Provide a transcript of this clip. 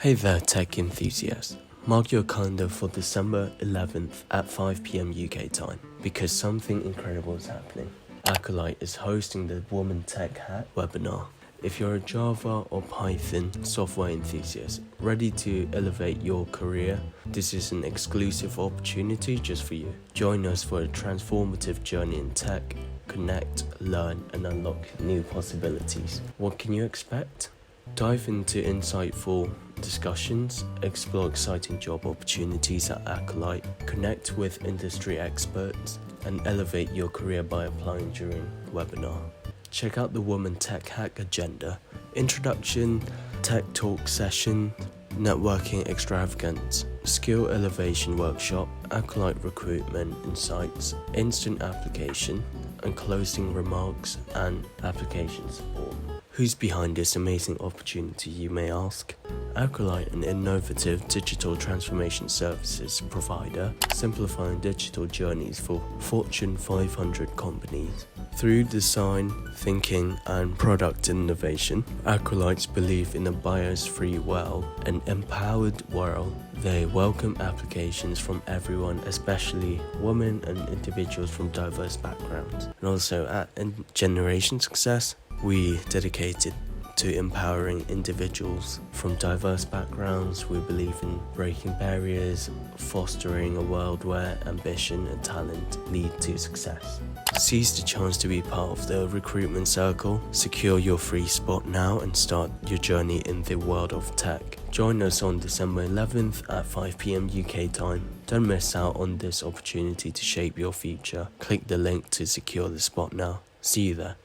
Hey there, tech enthusiasts. Mark your calendar for December 11th at 5 p.m. UK time because something incredible is happening. Accolite is hosting the Woman Tech Hack webinar. If you're a Java or Python software enthusiast ready to elevate your career, this is an exclusive opportunity just for you. Join us for a transformative journey in tech, connect, learn, and unlock new possibilities. What can you expect? Dive into insightful discussions, explore exciting job opportunities at Accolite, connect with industry experts, and elevate your career by applying during webinar. Check out the Woman Tech Hack agenda: introduction, tech talk session, networking extravaganza, skill elevation workshop, Accolite recruitment insights, instant application, and closing remarks and application support. Who's behind this amazing opportunity, you may ask? Accolite, an innovative digital transformation services provider, simplifying digital journeys for Fortune 500 companies. Through design, thinking, and product innovation, Accolite's believe in a bias-free world, an empowered world. They welcome applications from everyone, especially women and individuals from diverse backgrounds. And also at Generation Success, we dedicated to empowering individuals from diverse backgrounds. We believe in breaking barriers, fostering a world where ambition and talent lead to success. Seize the chance to be part of the recruitment circle. Secure your free spot now and start your journey in the world of tech. Join us on December 11th at 5 p.m. UK time. Don't miss out on this opportunity to shape your future. Click the link to secure the spot now. See you there.